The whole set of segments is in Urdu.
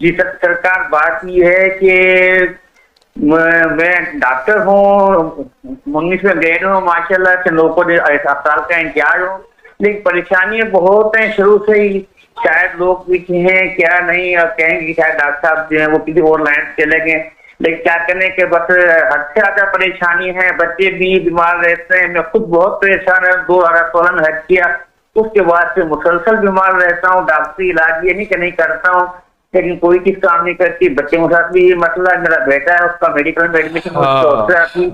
جی سرکار بات یہ ہے کہ میں ڈاکٹر ہوں، 19 میں گریڈ ہوں، ماشاءاللہ سے لوگوں نے اسپتال کا انچارج ہوں، لیکن پریشانیاں بہت ہیں شروع سے ہی۔ شاید لوگ بھی ہیں کیا نہیں، اور کہیں گے شاید ڈاکٹر صاحب جو ہیں وہ کسی اور لائن سے چلے گئے، لیکن کیا کرنے کہ بس حد سے زیادہ پریشانی ہے، بچے بھی بیمار رہتے ہیں، میں خود بہت پریشان ہوں۔ 2016 میں حج کیا، اس کے بعد سے مسلسل بیمار رہتا ہوں، ڈاکٹری علاج یہ نہیں کہ نہیں کرتا ہوں، لیکن کوئی چیز کام نہیں کرتی۔ بچے کے ساتھ بھی یہ مسئلہ ہے، میرا بیٹا ہے اس کا میڈیکل میں ایڈمیشن تھی،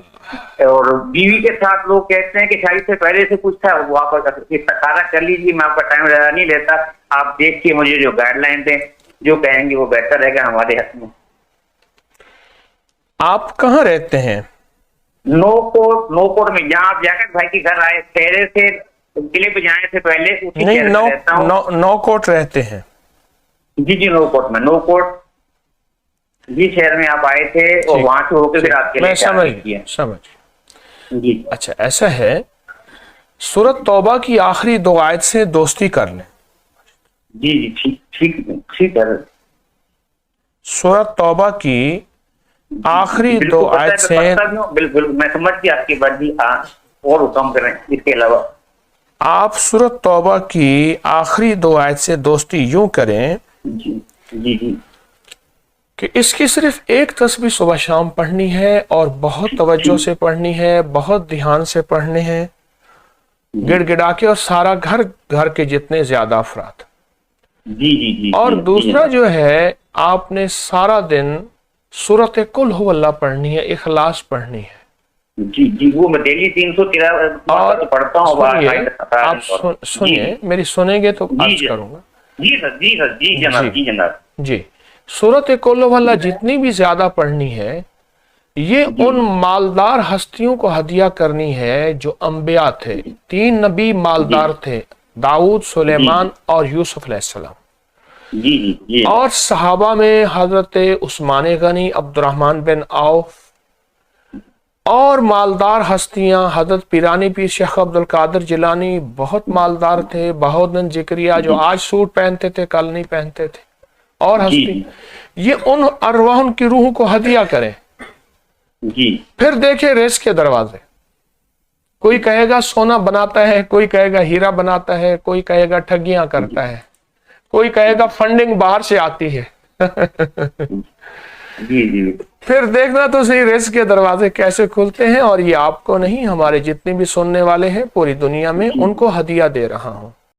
اور بیوی کے ساتھ لوگ کہتے ہیں کہ شادی سے پہلے سے کچھ تھا، وہ آپ استخارہ کر لیجیے، میں آپ کا ٹائم زیادہ نہیں لیتا، آپ دیکھیے مجھے جو گائیڈ لائن دیں، جو کہیں گے وہ بہتر رہے گا ہمارے حق میں۔ آپ کہاں رہتے ہیں؟ نو کوٹ میں، جہاں آپ جاکر بھائی کے گھر آئے شہرے سے قلعے پہ جانے سے پہلے اسی نہیں، شہر میں رہتا ہوں۔ نو کوٹ رہتے ہیں؟ جی نو کوٹ میں، نو کوٹ جی شہر میں آپ آئے تھے، اور وہاں سے ہو کے پھر آپ کے میں لیے سمجھ جی۔ اچھا ایسا ہے، سورۃ توبہ کی آخری 2 آیت سے دوستی کر لیں۔ جی ٹھیک ہے۔ سورۃ توبہ کی آخری 2 آیت سے، بالکل میں سمجھ گیا آپ کی بات جی، اور حکم کریں اس کے علاوہ۔ آپ سورۃ توبہ کی آخری 2 آیت سے دوستی یوں کریں جی کہ اس کی صرف ایک تسبیح صبح شام پڑھنی ہے، اور بہت توجہ سے پڑھنی ہے، بہت دھیان سے پڑھنے ہیں، گڑ گڑا کے، اور سارا گھر کے جتنے زیادہ افراد۔ جی اور دوسرا جو ہے، آپ نے سارا دن سورۃ قل هو اللہ پڑھنی ہے، اخلاص پڑھنی ہے۔ جی وہ میں ڈیلی 313 پڑھتا ہوں۔ آپ سنیے، میری سنیں گے تو عرض کروں گا۔ جی جناب۔ جی سورۃ قل هو اللہ جتنی بھی زیادہ پڑھنی ہے، یہ ان مالدار ہستیوں کو ہدیہ کرنی ہے جو انبیاء تھے۔ 3 نبی مالدار تھے، داؤد، سلیمان اور یوسف علیہ السلام۔ جی اور صحابہ میں حضرت عثمان غنی، عبد الرحمن بن عوف، اور مالدار ہستیاں حضرت پیرانی پیر شیخ عبد القادر جیلانی بہت مالدار تھے، بہاؤالدین ذکریہ جو آج سوٹ پہنتے تھے کل نہیں پہنتے تھے، اور ہستی یہ ان ارواح کی روح کو ہدیہ کریں۔ پھر دیکھیں رزق کے دروازے، کوئی کہے گا سونا بناتا ہے، کوئی کہے گا ہیرا بناتا ہے، کوئی کہے گا ٹھگیاں کرتا ہے، کوئی کہے گا فنڈنگ باہر سے آتی ہے۔ پھر دیکھنا تو صحیح رزق کے دروازے کیسے کھلتے ہیں، اور یہ آپ کو نہیں، ہمارے جتنے بھی سننے والے ہیں پوری دنیا میں، ان کو ہدیہ دے رہا ہوں۔